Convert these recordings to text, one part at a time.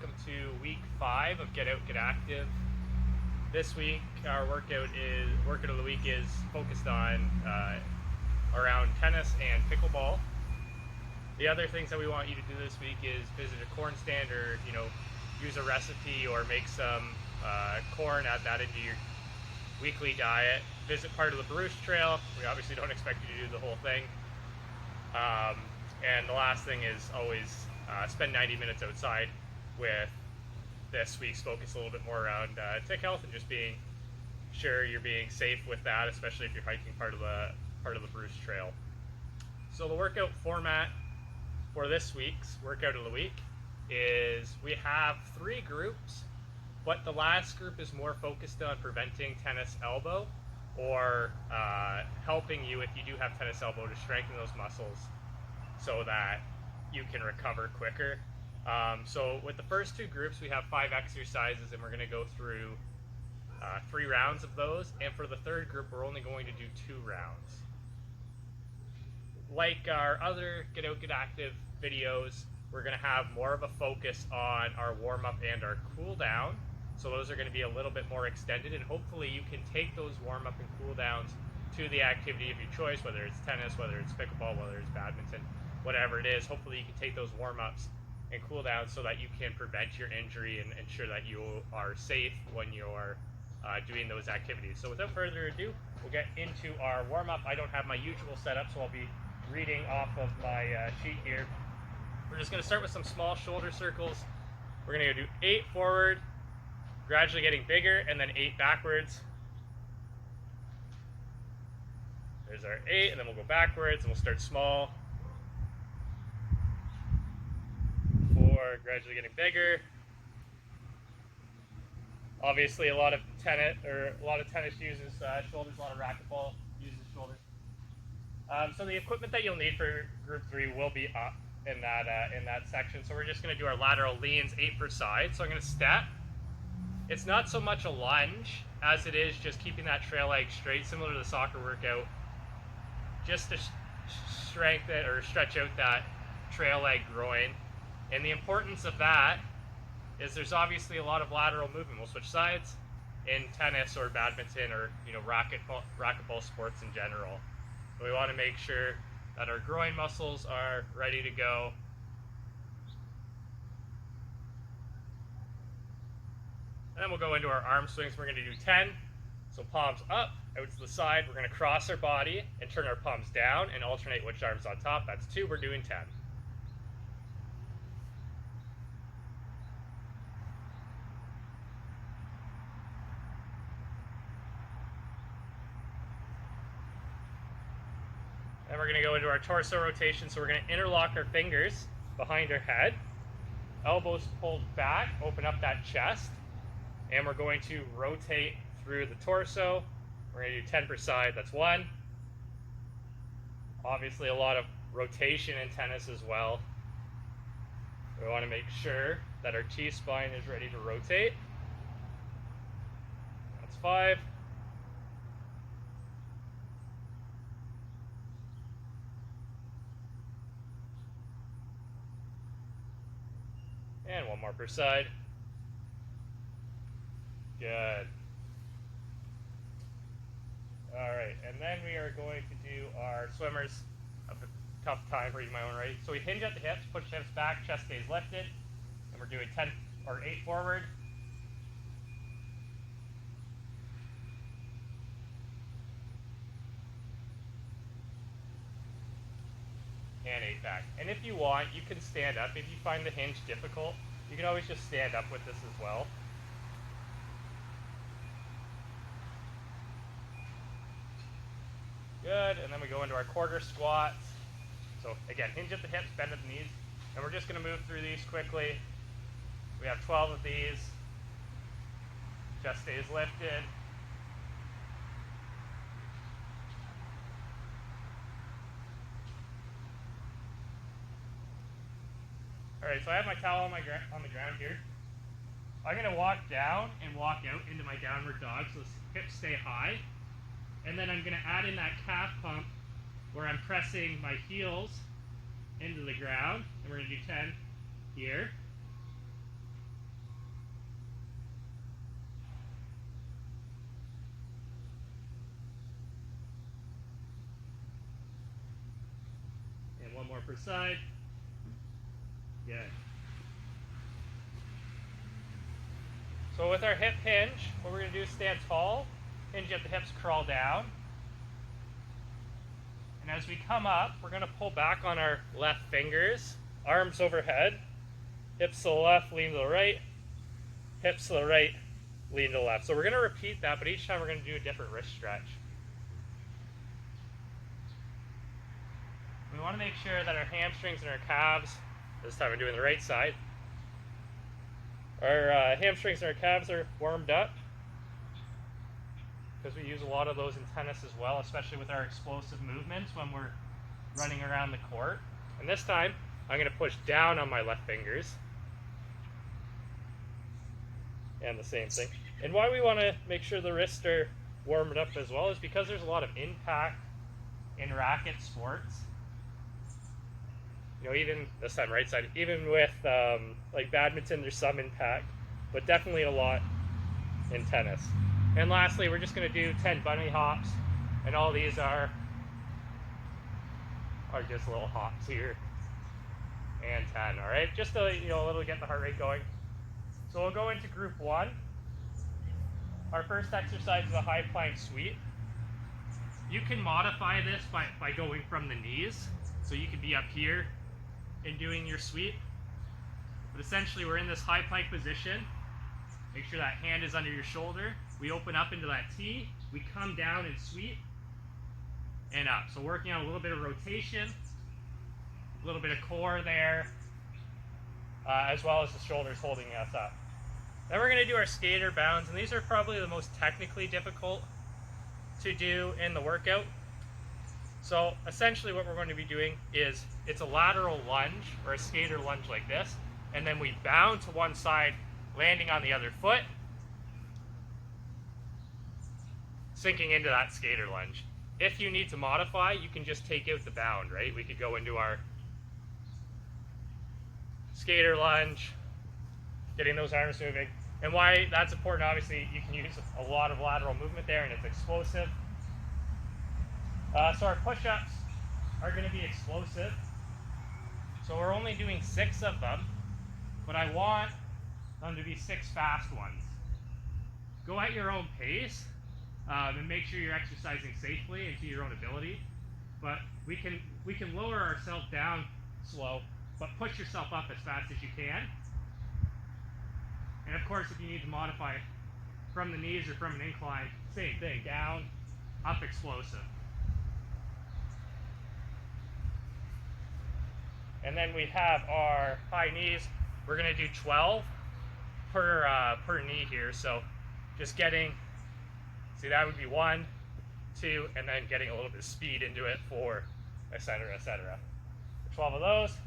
welcome to week 5 of Get Out, Get Active. This week, our workout of the week is focused on around tennis and pickleball. The other things that we want you to do this week is visit a corn stand, or use a recipe or make some corn, add that into your weekly diet. Visit part of the Bruce Trail. We obviously don't expect you to do the whole thing. And the last thing is always spend 90 minutes outside, with this week's focus a little bit more around tick health and just being sure you're being safe with that, especially if you're hiking part of the Bruce Trail. So the workout format for this week's workout of the week is we have 3 groups, but the last group is more focused on preventing tennis elbow, or helping you, if you do have tennis elbow, to strengthen those muscles so that you can recover quicker. So with the first 2 groups, we have 5 exercises, and we're going to go through 3 rounds of those. And for the third group, we're only going to do 2 rounds. Like our other Get Out, Get Active videos, we're going to have more of a focus on our warm-up and our cool-down. So those are going to be a little bit more extended, and hopefully you can take those warm-up and cool-downs to the activity of your choice, whether it's tennis, whether it's pickleball, whether it's badminton, whatever it is. Hopefully you can take those warm-ups and cool-downs so that you can prevent your injury and ensure that you are safe when you're doing those activities. So without further ado, we'll get into our warm-up. I don't have my usual setup, so I'll be reading off of my sheet here. We're just going to start with some small shoulder circles. We're going to do 8 forward, gradually getting bigger, and then 8 backwards. There's our 8, and then we'll go backwards, and we'll start small. 4, gradually getting bigger. Obviously, a lot of tennis uses shoulders. A lot of racquetball uses shoulders. So the equipment that you'll need for group 3 will be up in that section. So we're just going to do our lateral leans, 8 per side. So I'm going to step. It's not so much a lunge as it is just keeping that trail leg straight, similar to the soccer workout, just to strengthen or stretch out that trail leg groin. And the importance of that is there's obviously a lot of lateral movement. We'll switch sides in tennis or badminton, or racquetball sports in general. So we want to make sure that our groin muscles are ready to go. And then we'll go into our arm swings. We're going to do 10. So palms up, out to the side. We're going to cross our body and turn our palms down and alternate which arm's on top. That's 2. We're doing 10. Then we're going to go into our torso rotation. So we're going to interlock our fingers behind our head. Elbows pulled back, open up that chest. And we're going to rotate through the torso. We're going to do 10 per side. That's 1. Obviously, a lot of rotation in tennis as well. We want to make sure that our T-spine is ready to rotate. That's 5. And 1 more per side. Good. Alright, and then we are going to do our swimmers. Have a tough time reading my own writing. So we hinge at the hips, push hips back, chest stays lifted, and we're doing 10 or 8 forward. And 8 back. And if you want, you can stand up. If you find the hinge difficult, you can always just stand up with this as well. Good, and then we go into our quarter squats. So again, hinge at the hips, bend at the knees, and we're just going to move through these quickly. We have 12 of these. Chest stays lifted. Alright, so I have my towel on the ground here. I'm going to walk down and walk out into my downward dog, so the hips stay high. And then I'm going to add in that calf pump where I'm pressing my heels into the ground. And we're going to do 10 here. one more per side. Good. So with our hip hinge, what we're going to do is stand tall, hinge at the hips, crawl down. And as we come up, we're going to pull back on our left fingers, arms overhead, hips to the left, lean to the right, hips to the right, lean to the left. So we're going to repeat that, but each time we're going to do a different wrist stretch. We want to make sure that our hamstrings and our calves, this time we're doing the right side, our hamstrings and our calves are warmed up, because we use a lot of those in tennis as well, especially with our explosive movements when we're running around the court. And this time, I'm going to push down on my left fingers. And the same thing. And why we want to make sure the wrists are warmed up as well is because there's a lot of impact in racket sports. You know, even this time right side, even with like badminton, there's some impact, but definitely a lot in tennis. And lastly, we're just going to do 10 bunny hops, and all these are just little hops here, and 10. All right, just to a little get the heart rate going. So we'll go into group 1. Our first exercise is a high plank sweep. You can modify this by going from the knees, so you could be up here and doing your sweep. But essentially, we're in this high plank position. Make sure that hand is under your shoulder. We open up into that T. We come down and sweep and up. So working on a little bit of rotation, a little bit of core there, as well as the shoulders holding us up. Then we're going to do our skater bounds, and these are probably the most technically difficult to do in the workout. So essentially what we're going to be doing is it's a lateral lunge or a skater lunge like this, and then we bound to one side, landing on the other foot, sinking into that skater lunge. If you need to modify, you can just take out the bound, right? We could go into our skater lunge, getting those arms moving. And why that's important, obviously, you can use a lot of lateral movement there, and it's explosive. So our push-ups are going to be explosive. So we're only doing 6 of them, but I want them to be 6 fast ones. Go at your own pace, and make sure you're exercising safely and to your own ability. But we can lower ourselves down slow, but push yourself up as fast as you can. And of course, if you need to modify from the knees or from an incline, same thing, down, up, explosive. And then we have our high knees. We're going to do 12 per knee here. So just getting, see, that would be 1, 2, and then getting a little bit of speed into it for etc., etc. 12 of those.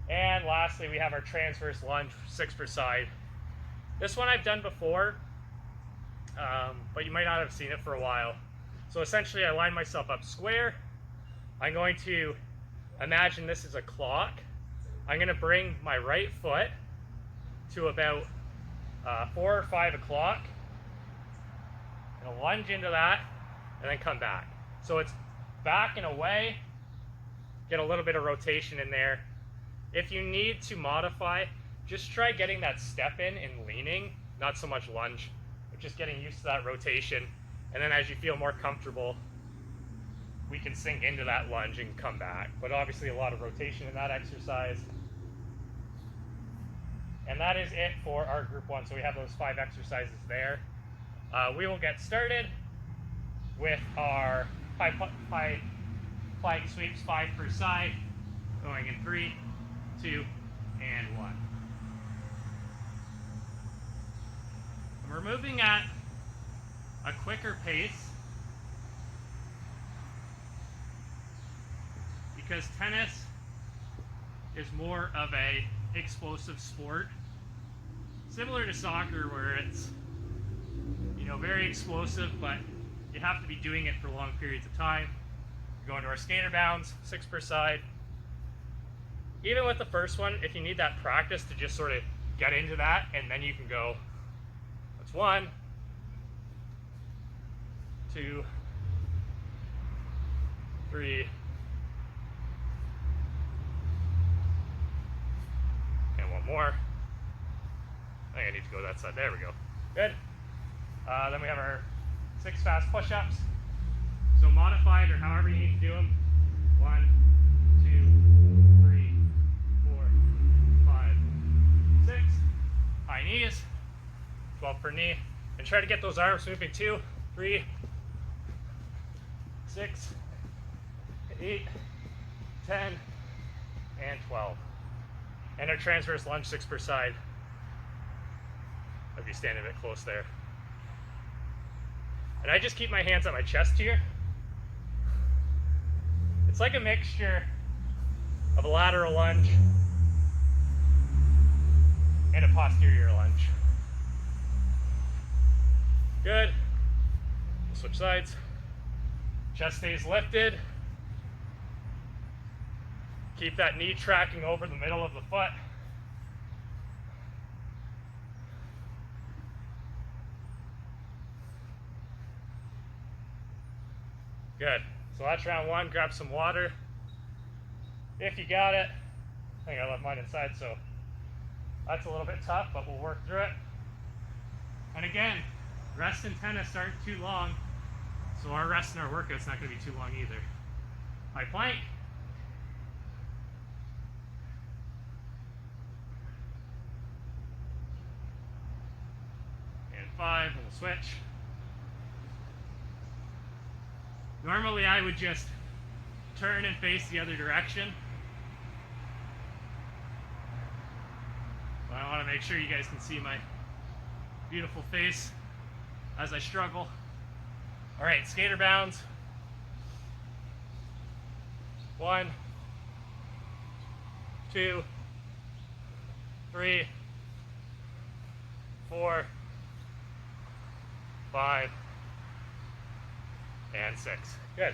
And lastly, we have our transverse lunge, 6 per side. This one I've done before, but you might not have seen it for a while. So essentially, I line myself up square. I'm going to imagine this is a clock. I'm going to bring my right foot to about 4 or 5 o'clock. I'm going to lunge into that and then come back. So it's back and away, get a little bit of rotation in there. If you need to modify, just try getting that step in and leaning, not so much lunge, but just getting used to that rotation. And then as you feel more comfortable, we can sink into that lunge and come back. But obviously a lot of rotation in that exercise. And that is it for our group 1. So we have those 5 exercises there. We will get started with our high plank sweeps, 5 per side, going in 3, 2, and 1. And we're moving at a quicker pace because tennis is more of a explosive sport, similar to soccer, where it's very explosive, but you have to be doing it for long periods of time. We're going to our skater bounds, 6 per side. Even with the first one, if you need that practice to just sort of get into that, and then you can go, that's 1, 2, 3, more. I think I need to go that side. There we go. Good. Then we have our 6 fast push-ups. So modified, or however you need to do them. 1, 2, 3, 4, 5, 6. High knees. 12 per knee. And try to get those arms moving too. 3, 6, 8, 10, and 12. And our transverse lunge 6 per side. If you stand a bit close there. And I just keep my hands on my chest here. It's like a mixture of a lateral lunge and a posterior lunge. Good. We'll switch sides. Chest stays lifted. Keep that knee tracking over the middle of the foot. Good. So that's round 1. Grab some water if you got it. I think I left mine inside, so that's a little bit tough, but we'll work through it. And again, rest in tennis aren't too long, so our rest in our workout's not going to be too long either. High plank. And 5, and we'll switch. Normally I would just turn and face the other direction. But I want to make sure you guys can see my beautiful face as I struggle. Alright, skater bounds. 1, 2, 3, 4, 5, and 6. Good.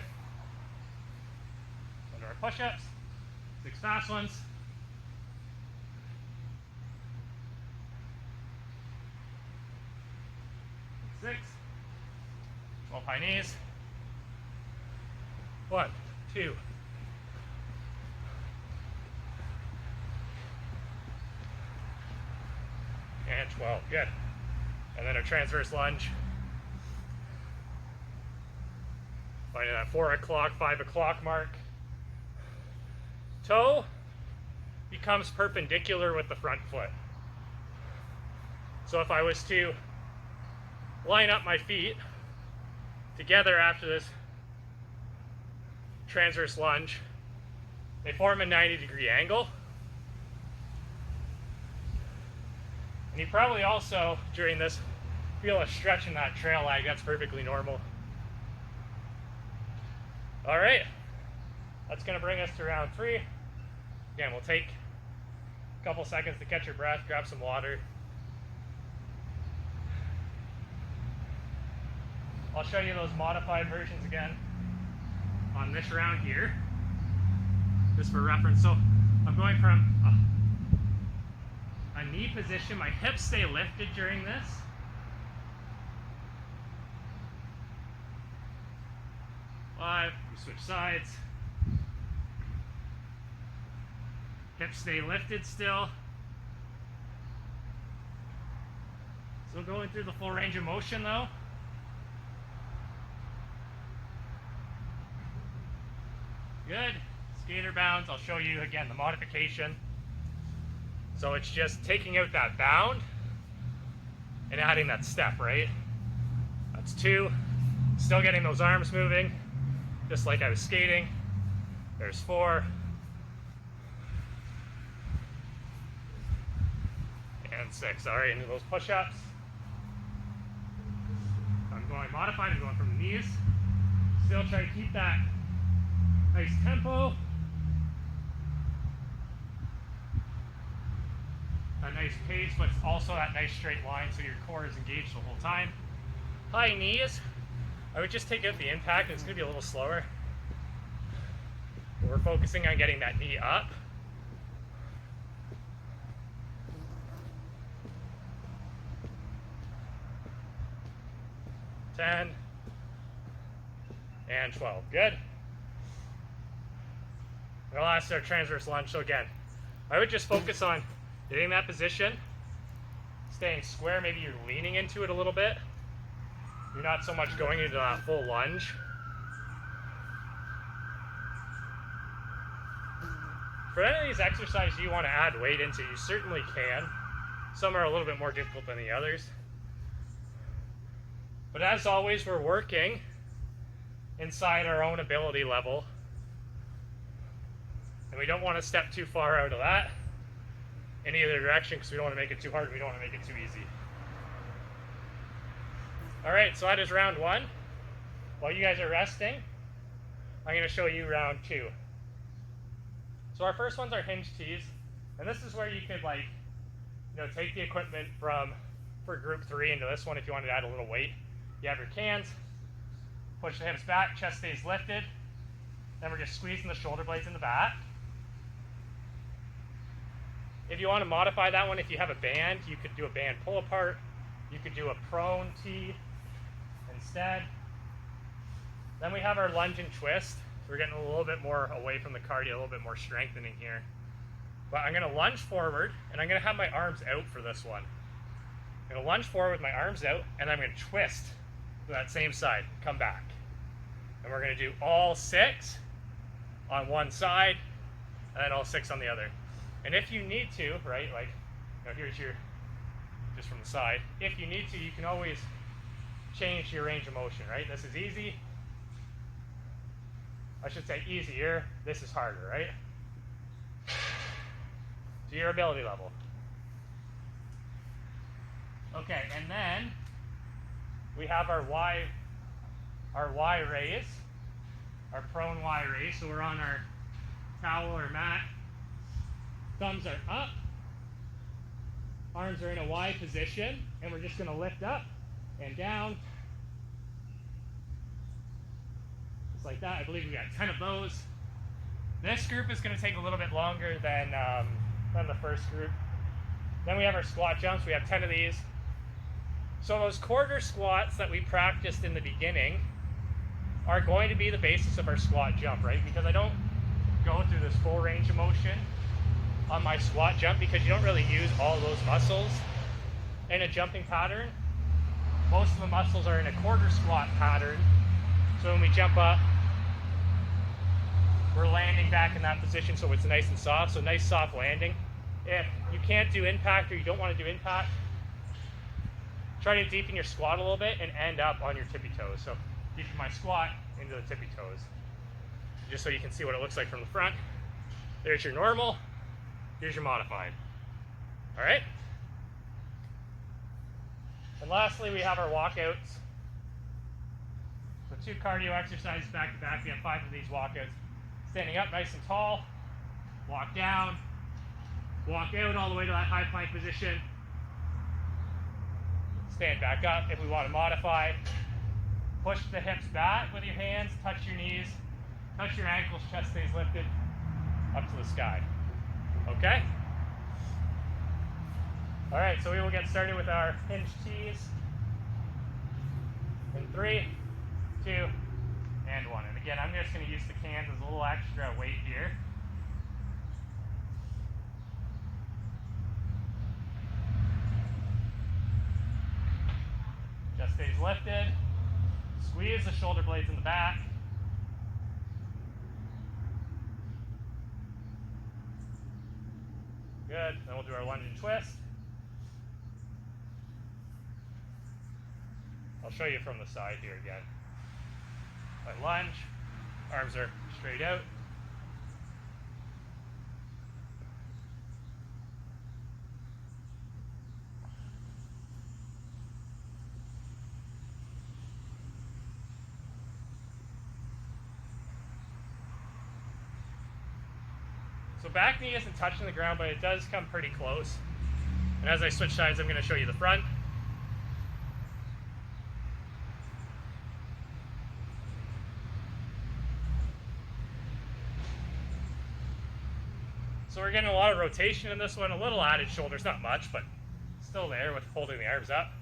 Under our push-ups, 6 fast ones. 6. 12 high knees. 1, 2. And 12. Good. And then a transverse lunge. Finding that 4 o'clock, 5 o'clock mark. Toe becomes perpendicular with the front foot. So if I was to line up my feet together after this transverse lunge, they form a 90-degree angle. And you probably also, during this, feel a stretch in that trail lag. That's perfectly normal. All right, that's going to bring us to round 3. Again, we'll take a couple seconds to catch your breath, grab some water. I'll show you those modified versions again on this round here, just for reference. So I'm going from a knee position, my hips stay lifted during this. We switch sides. Hips stay lifted still. Still going through the full range of motion though. Good. Skater bounds. I'll show you again the modification. So it's just taking out that bound and adding that step, right? That's 2. Still getting those arms moving, just like I was skating. There's 4. And 6. All right, into those push-ups. I'm going modified. I'm going from the knees. Still try to keep that nice tempo. That nice pace, but it's also that nice straight line so your core is engaged the whole time. High knees. I would just take out the impact. It's going to be a little slower. We're focusing on getting that knee up. $10 and 12. Good. Our last, our transverse lunge. So again, I would just focus on Getting that position, staying square, maybe you're leaning into it a little bit. You're not so much going into that full lunge. For any of these exercises you want to add weight into, you certainly can. Some are a little bit more difficult than the others. But as always, we're working inside our own ability level. And we don't want to step too far out of that in either direction because we don't want to make it too hard and we don't want to make it too easy. Alright, so that is round 1. While you guys are resting, I'm going to show you round 2. So our first ones are hinge tees, and this is where you could take the equipment for group 3 into this one if you wanted to add a little weight. You have your cans, push the hips back, chest stays lifted, then we're just squeezing the shoulder blades in the back. If you want to modify that one, if you have a band, you could do a band pull apart, you could do a prone tee instead. Then we have our lunge and twist. We're getting a little bit more away from the cardio, a little bit more strengthening here. But I'm going to lunge forward, and I'm going to have my arms out for this one. I'm going to lunge forward with my arms out, and I'm going to twist to that same side, come back. And we're going to do all 6 on one side, and then all 6 on the other. And if you need to, right, here's your, just from the side, if you need to, you can always change your range of motion, right? This is easy. I should say easier. This is harder, right? To your ability level. Okay, and then we have our Y raise, our prone Y raise. So we're on our towel or mat. Thumbs are up. Arms are in a Y position, and we're just going to lift up and down. Just like that. I believe we got 10 of those. This group is going to take a little bit longer than the first group. Then we have our squat jumps. We have 10 of these. So those quarter squats that we practiced in the beginning are going to be the basis of our squat jump, right? Because I don't go through this full range of motion on my squat jump because you don't really use all those muscles in a jumping pattern. Most of the muscles are in a quarter squat pattern. So when we jump up, we're landing back in that position so it's nice and soft. So nice soft landing. If you can't do impact or you don't want to do impact, try to deepen your squat a little bit and end up on your tippy toes. So deepen my squat into the tippy toes. Just so you can see what it looks like from the front. There's your normal. Here's your modified. All right? And lastly, we have our walkouts. So 2 cardio exercises back to back. We have 5 of these walkouts. Standing up nice and tall. Walk down. Walk out all the way to that high plank position. Stand back up if we want to modify. Push the hips back with your hands. Touch your knees. Touch your ankles. Chest stays lifted. Up to the sky. Okay? Alright, so we will get started with our hinge tees. In 3, 2, and 1. And again, I'm just going to use the cans as a little extra weight here. Chest stays lifted. Squeeze the shoulder blades in the back. Good. Then we'll do our lunge and twist. I'll show you from the side here again. I lunge. Arms are straight out. So back knee isn't touching the ground, but it does come pretty close. And as I switch sides, I'm going to show you the front. So we're getting a lot of rotation in this one, a little added shoulders, not much, but still there with holding the arms up.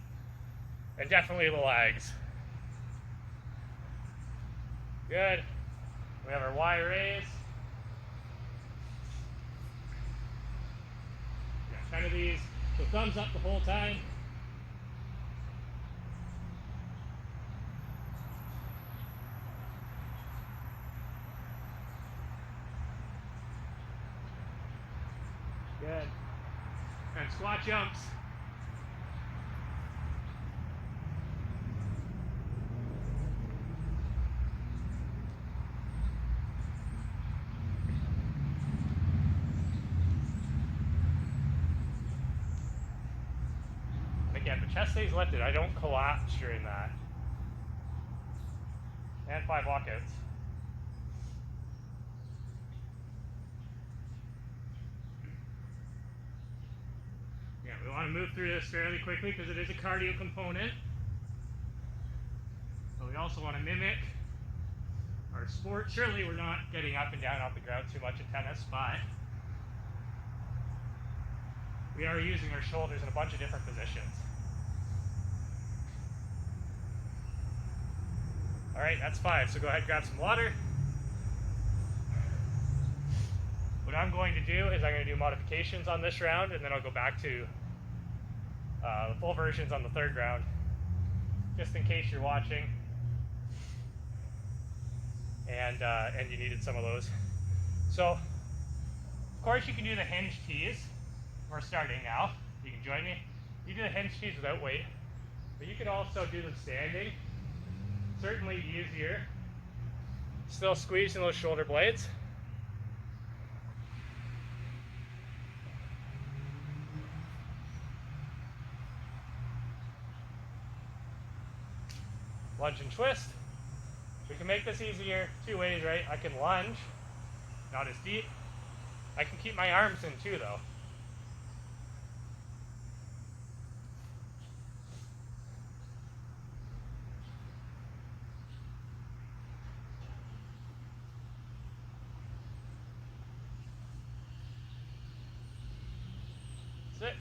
And definitely the legs. Good. We have our Y raise. Yeah, 10 of of these. So thumbs up the whole time. Good. And squat jumps. Again, the chest stays lifted. I don't collapse during that. And 5 walkouts. Yeah, we want to move through this fairly quickly because it is a cardio component. But we also want to mimic our sport. Surely we're not getting up and down off the ground too much in tennis, but we are using our shoulders in a bunch of different positions. All right, that's 5. So go ahead and grab some water. What I'm going to do is I'm going to do modifications on this round, and then I'll go back to the full versions on the 3rd round, just in case you're watching and you needed some of those. So, of course, you can do the hinge tees. We're starting now. You can join me. You do the hinge tees without weight, but you can also do them standing. Certainly easier. Still squeezing those shoulder blades. Lunge and twist. We can make this easier 2 ways, right? I can lunge, not as deep. I can keep my arms in too, though. Six.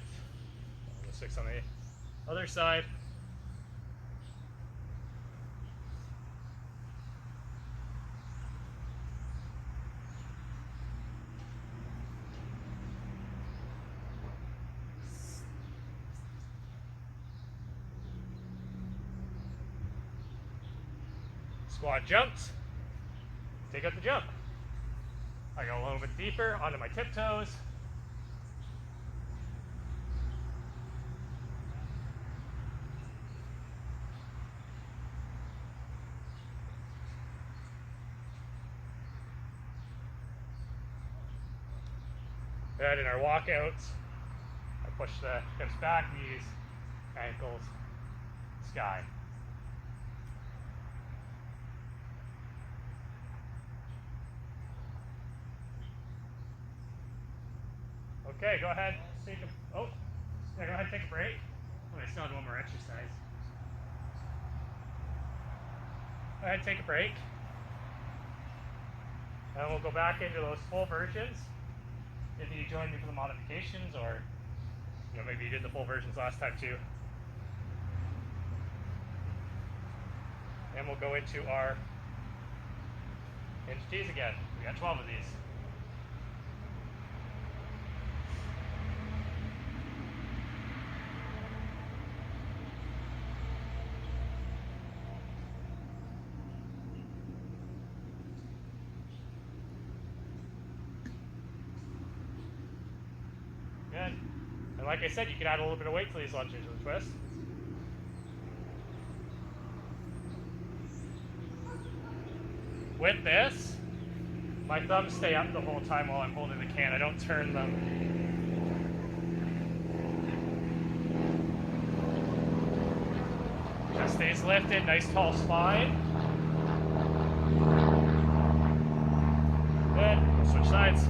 The 6 on the other side. Squat jumps. Take out the jump. I go a little bit deeper onto my tiptoes. Good, in our walkouts, I push the hips back, knees, ankles, sky. Okay, go ahead, go ahead and take a break. Oh, I still have one more exercise. Go ahead and take a break. And we'll go back into those full versions. If you joined me for the modifications, or maybe you did the full versions last time too. And we'll go into our hinge tees again. We got 12 of these. Good. And like I said, you can add a little bit of weight to these lunges with twists. With this, my thumbs stay up the whole time while I'm holding the can. I don't turn them. Just stays lifted, nice tall spine. Good. We'll switch sides.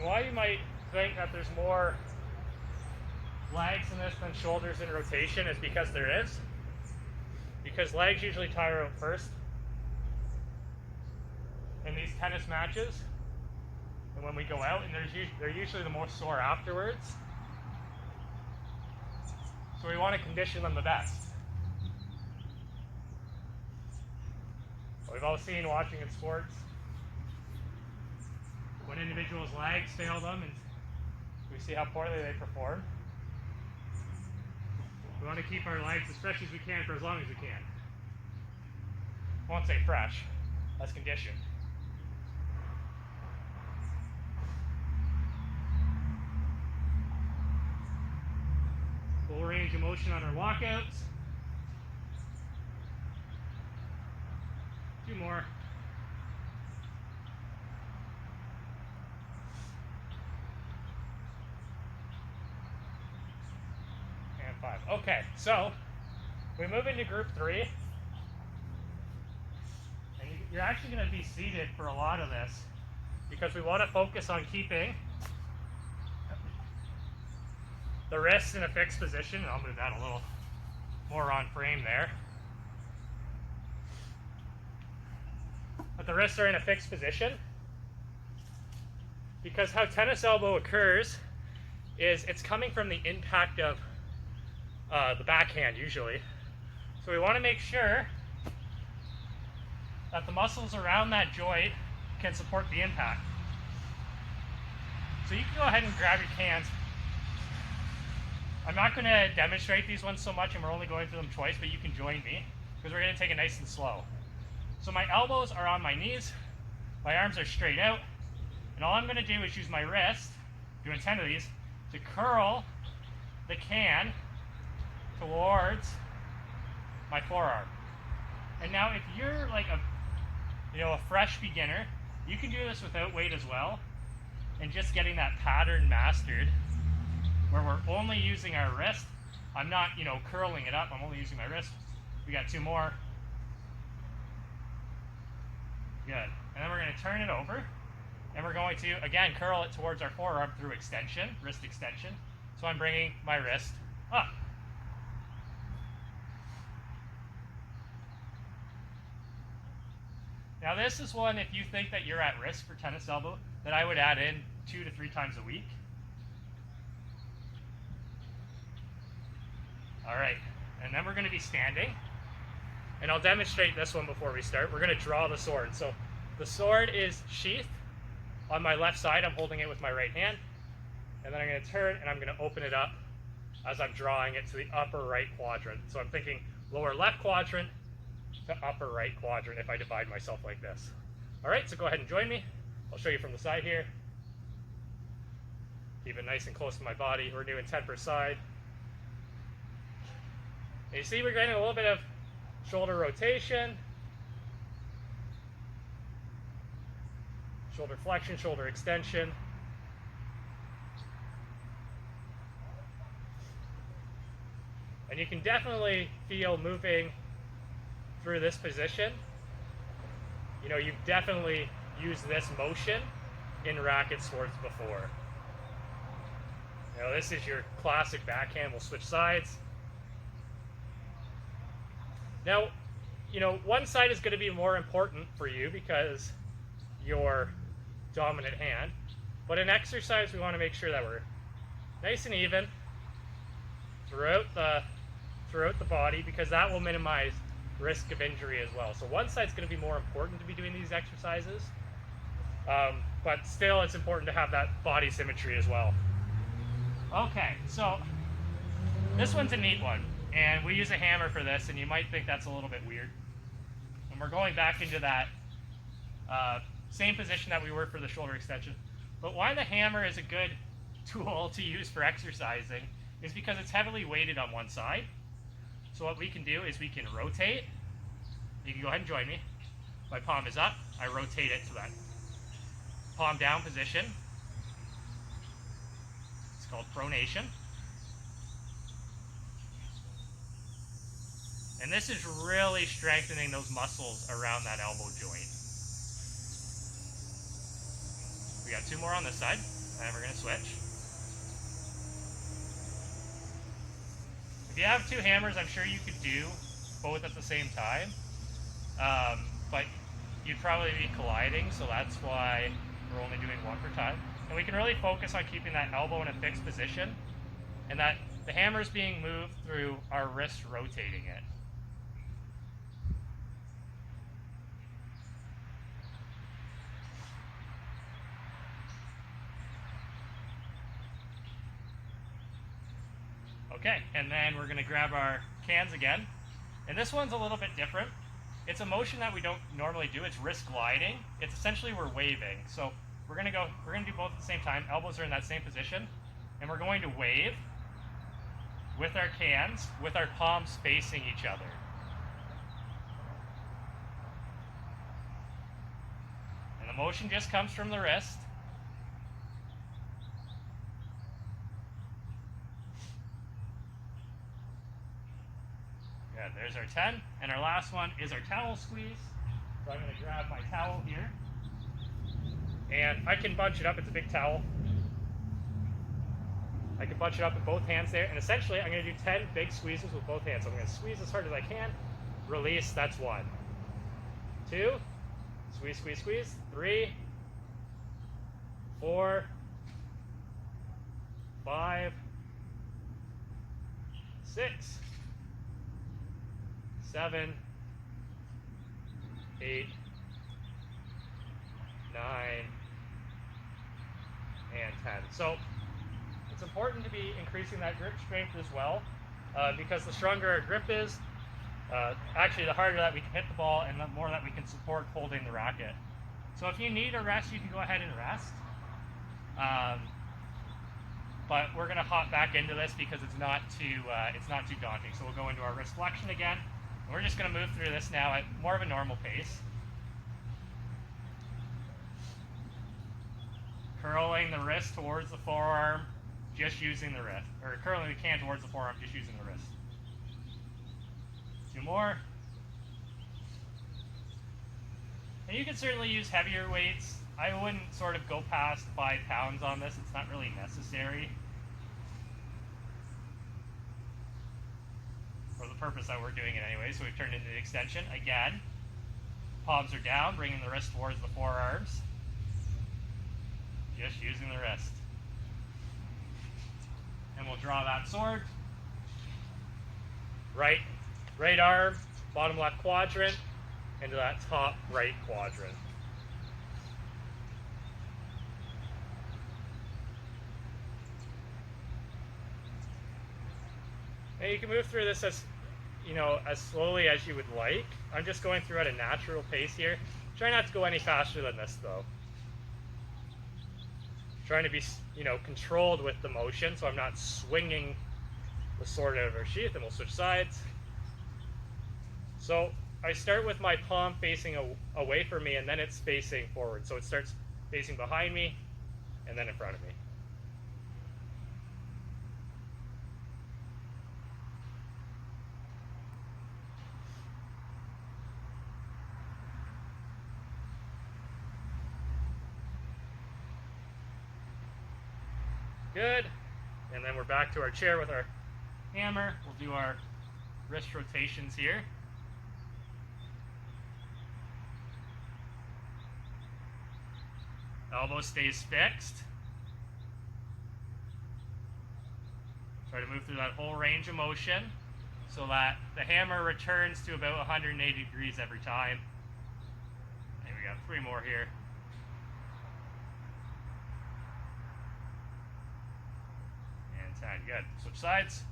Why you might think that there's more legs in this than shoulders in rotation is because there is. Because legs usually tire out first. in these tennis matches, and when we go out, and they're usually the most sore afterwards. So we want to condition them the best. We've all seen, watching in sports, when individuals' legs fail them and we see how poorly they perform. We want to keep our legs as fresh as we can for as long as we can. I won't say fresh, that's conditioned. Full range of motion on our walkouts. 2 more. And 5. Okay, so we move into group 3. And you're actually going to be seated for a lot of this because we want to focus on keeping the wrists in a fixed position. I'll move that a little more on frame there. But the wrists are in a fixed position because how tennis elbow occurs is it's coming from the impact of the backhand usually. So we want to make sure that the muscles around that joint can support the impact. So you can go ahead and grab your cans. I'm not going to demonstrate these ones so much, and we're only going through them twice, but you can join me because we're going to take it nice and slow. So my elbows are on my knees, my arms are straight out, and all I'm going to do is use my wrist, doing 10 of these, to curl the can towards my forearm. And now if you're like a fresh beginner, you can do this without weight as well, and just getting that pattern mastered, where we're only using our wrist. I'm not, curling it up, I'm only using my wrist. We got 2 more. Good. And then we're going to turn it over, and we're going to, again, curl it towards our forearm through extension, wrist extension. So I'm bringing my wrist up. Now this is one, if you think that you're at risk for tennis elbow, that I would add in 2 to 3 times a week. All right, and then we're going to be standing. And I'll demonstrate this one before we start. We're going to draw the sword. So the sword is sheathed on my left side. I'm holding it with my right hand. And then I'm going to turn and I'm going to open it up as I'm drawing it to the upper right quadrant. So I'm thinking lower left quadrant to upper right quadrant if I divide myself like this. All right, so go ahead and join me. I'll show you from the side here. Keep it nice and close to my body. We're doing 10 per side. And you see we're getting a little bit of shoulder rotation, shoulder flexion, shoulder extension. And you can definitely feel moving through this position. You've definitely used this motion in racket sports before. This is your classic backhand. We'll switch sides. Now, one side is going to be more important for you because your dominant hand. But in exercise, we want to make sure that we're nice and even throughout the body, because that will minimize risk of injury as well. So one side's going to be more important to be doing these exercises, but still it's important to have that body symmetry as well. Okay, so this one's a neat one, and we use a hammer for this, and you might think that's a little bit weird. And we're going back into that same position that we were for the shoulder extension. But why the hammer is a good tool to use for exercising is because it's heavily weighted on one side. So what we can do is we can rotate. You can go ahead and join me. My palm is up. I rotate it to that palm down position. It's called pronation. And this is really strengthening those muscles around that elbow joint. We got 2 more on this side, and we're going to switch. If you have 2 hammers, I'm sure you could do both at the same time. But you'd probably be colliding, so that's why we're only doing one per time. And we can really focus on keeping that elbow in a fixed position, and that the hammer's being moved through our wrist rotating it. Okay, and then we're gonna grab our cans again. And this one's a little bit different. It's a motion that we don't normally do. It's wrist gliding. It's essentially we're waving. So we're gonna do both at the same time. Elbows are in that same position. And we're going to wave with our cans, with our palms facing each other. And the motion just comes from the wrist. Good, there's our 10. And our last one is our towel squeeze. So I'm gonna grab my towel here. And I can bunch it up, it's a big towel. I can bunch it up with both hands there, and essentially I'm going to do 10 big squeezes with both hands. So I'm going to squeeze as hard as I can, release, that's 1. 2, squeeze, squeeze, squeeze. 3, 4, 5, 6, 7, 8, 9, and 10. So it's important to be increasing that grip strength as well, because the stronger our grip is, actually the harder that we can hit the ball and the more that we can support holding the racket. So if you need a rest, you can go ahead and rest. But we're going to hop back into this because it's not too daunting. So we'll go into our wrist flexion again. And we're just going to move through this now at more of a normal pace. Curling the wrist towards the forearm, just using the wrist. Or curling the can towards the forearm, just using the wrist. 2 more. And you can certainly use heavier weights. I wouldn't sort of go past 5 pounds on this. It's not really necessary for the purpose that we're doing it anyway. So we've turned into the extension. Again, palms are down, bringing the wrist towards the forearms. Just using the wrist. And we'll draw that sword. Right arm, bottom left quadrant, into that top right quadrant. And you can move through this as slowly as you would like. I'm just going through at a natural pace here. Try not to go any faster than this though. Trying to be, controlled with the motion, so I'm not swinging the sword out of our sheath, and we'll switch sides. So I start with my palm facing away from me, and then it's facing forward. So it starts facing behind me, and then in front of me. Good. And then we're back to our chair with our hammer. We'll do our wrist rotations here. Elbow stays fixed. Try to move through that whole range of motion so that the hammer returns to about 180 degrees every time. And we got 3 more here. Good. Switch sides.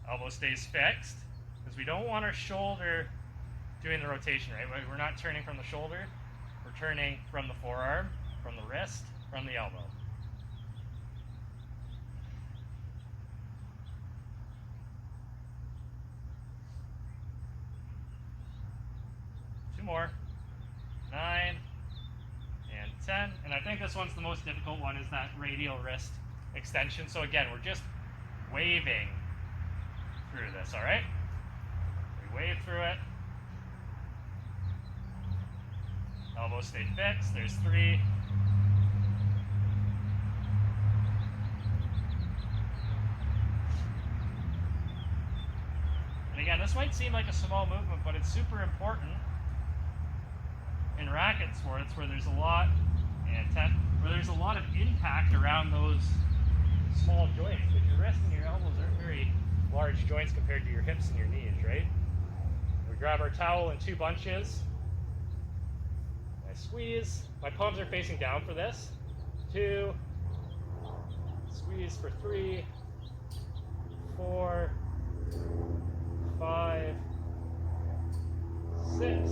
Elbow stays fixed because we don't want our shoulder doing the rotation, right? We're not turning from the shoulder. We're turning from the forearm, from the wrist, from the elbow. Two more. 9 and 10. And I think this one's the most difficult one, is that radial wrist extension. So again, we're just waving through this, all right? We wave through it. Elbows stay fixed. There's 3. And again, this might seem like a small movement, but it's super important in racket sports where there's a lot, and 10, where there's a lot of impact around those small joints, because your wrist and your elbows aren't very large joints compared to your hips and your knees, right? We grab our towel in 2 bunches. I squeeze. My palms are facing down for this. 2. Squeeze for 3, 4, 5, 6,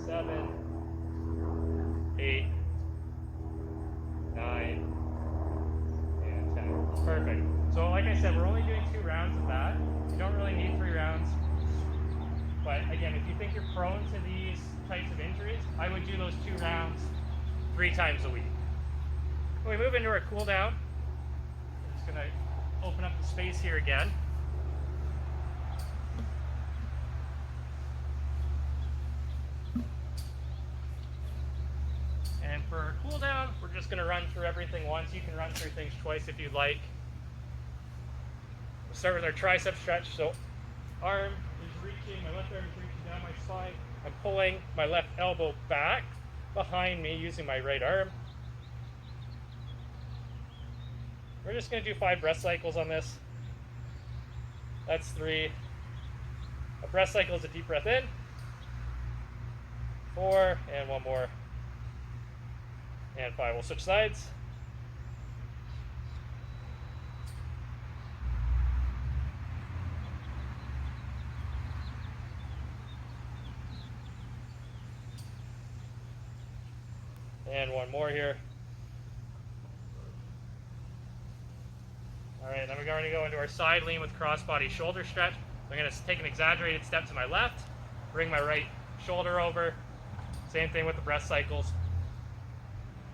7, 8, 9, and 10. Perfect. So like I said, we're only doing 2 rounds of that. You don't really need 3 rounds. But again, if you think you're prone to these types of injuries, I would do those 2 rounds 3 times a week. When we move into our cool down, I'm just going to open up the space here again. And for our cool down, we're just going to run through everything once. You can run through things twice if you'd like. We'll start with our tricep stretch. So arm is reaching, my left arm is reaching down my spine. I'm pulling my left elbow back behind me using my right arm. We're just going to do 5 breath cycles on this. That's 3. A breath cycle is a deep breath in. 4, and 1 more. And 5. We'll switch sides. And 1 more here. All right, then we're going to go into our side lean with crossbody shoulder stretch. I'm going to take an exaggerated step to my left, bring my right shoulder over. Same thing with the breath cycles.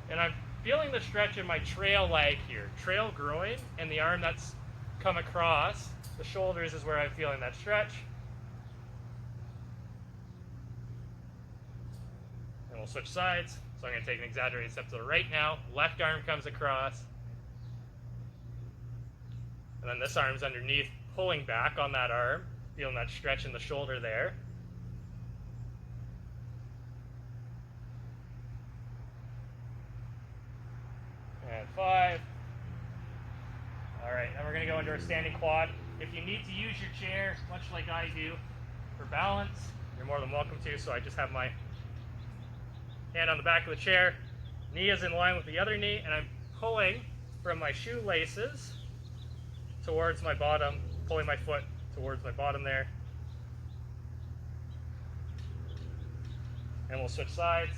And I'm feeling the stretch in my trail leg here. Trail groin and the arm that's come across the shoulders is where I'm feeling that stretch. And we'll switch sides. So I'm going to take an exaggerated step to the right now. Left arm comes across. And then this arm's underneath, pulling back on that arm, feeling that stretch in the shoulder there. And 5. All right, then we're going to go into our standing quad. If you need to use your chair, much like I do, for balance, you're more than welcome to. So I just have my hand on the back of the chair, knee is in line with the other knee, and I'm pulling from my shoelaces towards my bottom, pulling my foot towards my bottom there. And we'll switch sides.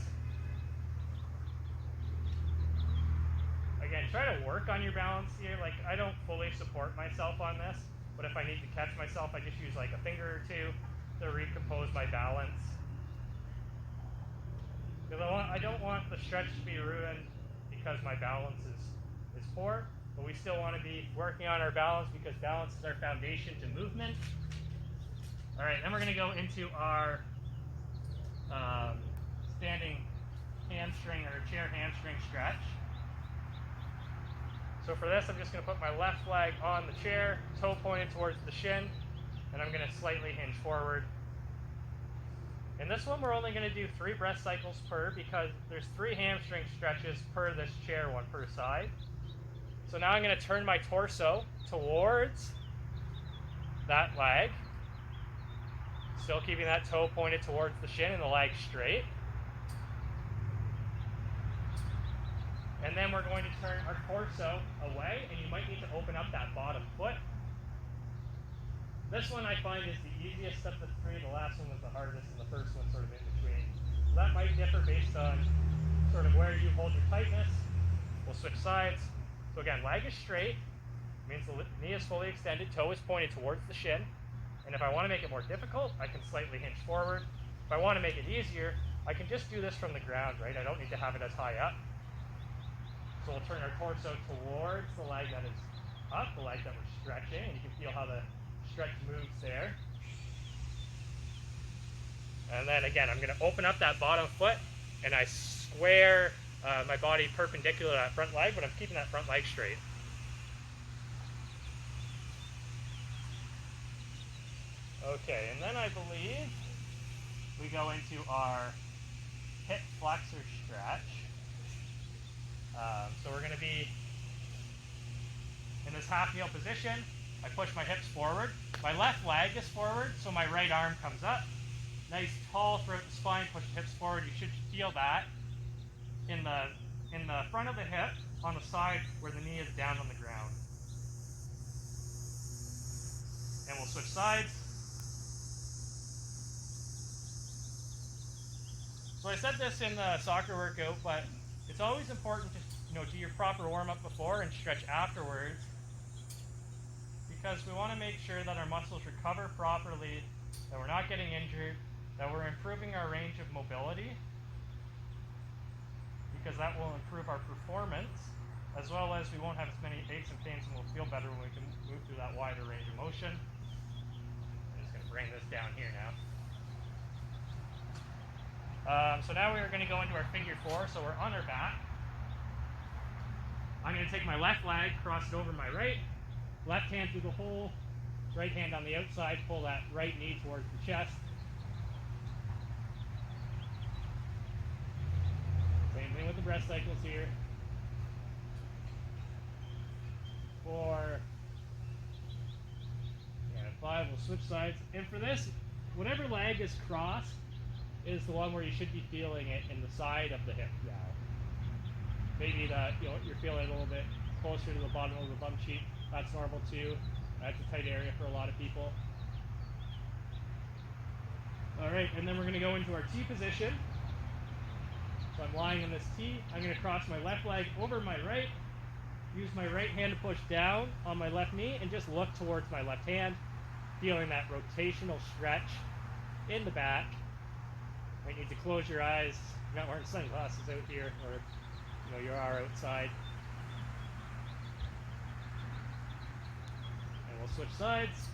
Again, try to work on your balance here. Like, I don't fully support myself on this, but if I need to catch myself, I just use like a finger or 2 to recompose my balance. Because I don't want the stretch to be ruined because my balance is poor, but we still want to be working on our balance because balance is our foundation to movement. All right, then we're going to go into our standing hamstring or chair hamstring stretch. So for this, I'm just going to put my left leg on the chair, toe pointed towards the shin, and I'm going to slightly hinge forward. In this one, we're only going to do 3 breath cycles per because there's 3 hamstring stretches per this chair, 1 per side. So now I'm going to turn my torso towards that leg, still keeping that toe pointed towards the shin and the leg straight. And then we're going to turn our torso away, and you might need to open up that bottom foot. This one I find is the easiest of the 3. The last one was the hardest, and the first one sort of in between. So that might differ based on sort of where you hold your tightness. We'll switch sides. So again, leg is straight, means the knee is fully extended, toe is pointed towards the shin. And if I want to make it more difficult, I can slightly hinge forward. If I want to make it easier, I can just do this from the ground, right? I don't need to have it as high up. So we'll turn our torso towards the leg that is up, the leg that we're stretching, and you can feel how the stretch moves there. And then again, I'm going to open up that bottom foot, and I square my body perpendicular to that front leg, but I'm keeping that front leg straight. Okay, and then I believe we go into our hip flexor stretch. So we're going to be in this half kneel position. I push my hips forward. My left leg is forward, so my right arm comes up. Nice tall throughout the spine, push the hips forward. You should feel that in the front of the hip, on the side where the knee is down on the ground. And we'll switch sides. So I said this in the soccer workout, but it's always important to do your proper warm-up before and stretch afterwards, because we want to make sure that our muscles recover properly, that we're not getting injured, that we're improving our range of mobility, because that will improve our performance, as well as we won't have as many aches and pains, and we'll feel better when we can move through that wider range of motion. I'm just going to bring this down here now. So now we are going to go into our figure four, so we're on our back. I'm going to take my left leg, cross it over my right, left hand through the hole, right hand on the outside, pull that right knee towards the chest. Same thing with the breast cycles here. 4, and 5, we'll switch sides. And for this, whatever leg is crossed is the one where you should be feeling it in the side of the hip now. Maybe that you're feeling a little bit closer to the bottom of the bum cheek. That's normal too. That's a tight area for a lot of people. All right, and then we're going to go into our T position. So I'm lying in this T. I'm going to cross my left leg over my right. Use my right hand to push down on my left knee and just look towards my left hand, feeling that rotational stretch in the back. You might need to close your eyes. You're not wearing sunglasses out here, or you are outside. And we'll switch sides.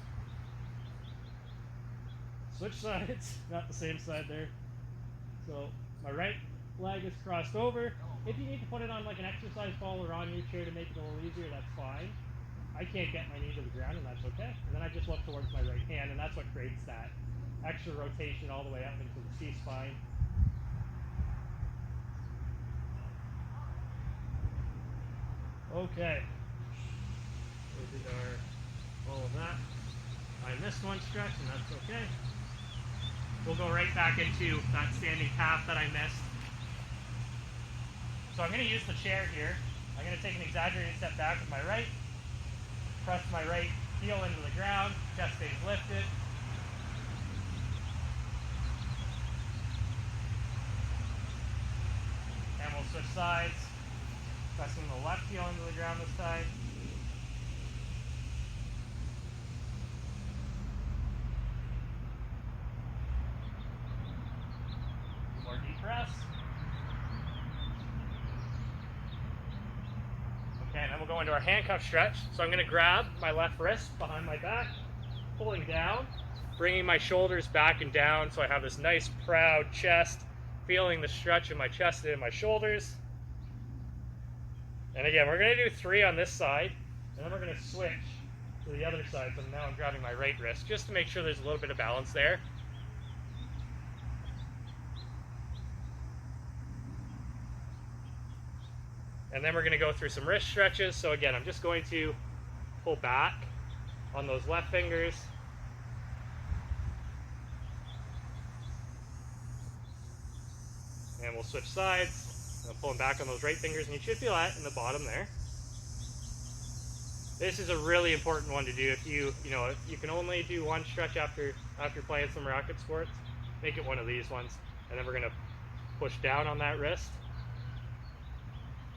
Switch sides, not the same side there. So my right leg is crossed over. If you need to put it on like an exercise ball or on your chair to make it a little easier, that's fine. I can't get my knee to the ground, and that's okay. And then I just look towards my right hand, and that's what creates that extra rotation all the way up into the C-spine. Okay. We did all of that. I missed one stretch, and that's okay. We'll go right back into that standing calf that I missed. So I'm going to use the chair here. I'm going to take an exaggerated step back with my right, press my right heel into the ground, chest stays lifted. And we'll switch sides, pressing the left heel into the ground this time. More deep press. Okay, and then we'll go into our handcuff stretch. So I'm going to grab my left wrist behind my back, pulling down, bringing my shoulders back and down so I have this nice proud chest, feeling the stretch in my chest and in my shoulders. And again, we're going to do 3 on this side, and then we're going to switch to the other side. So now I'm grabbing my right wrist just to make sure there's a little bit of balance there. And then we're going to go through some wrist stretches. So again, I'm just going to pull back on those left fingers. And we'll switch sides. I'm pulling back on those right fingers, and you should feel that in the bottom there. This is a really important one to do. If you can only do one stretch after playing some racket sports, make it one of these ones. And then we're going to push down on that wrist,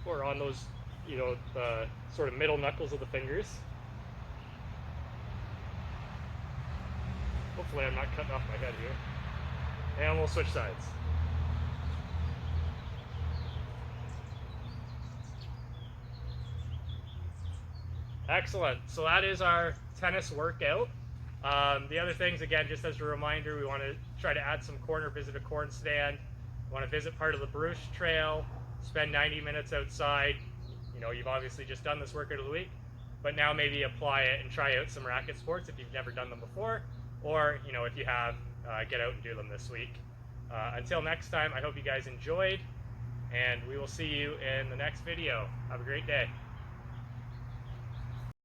or on those, the sort of middle knuckles of the fingers. Hopefully I'm not cutting off my head here. And we'll switch sides. Excellent. So that is our tennis workout. The other things, again, just as a reminder, we want to try to add some corner, visit a corn stand. We want to visit part of the Bruce Trail, spend 90 minutes outside. You've obviously just done this workout of the week, but now maybe apply it and try out some racket sports if you've never done them before, or if you have, get out and do them this week. Until next time, I hope you guys enjoyed, and we will see you in the next video. Have a great day.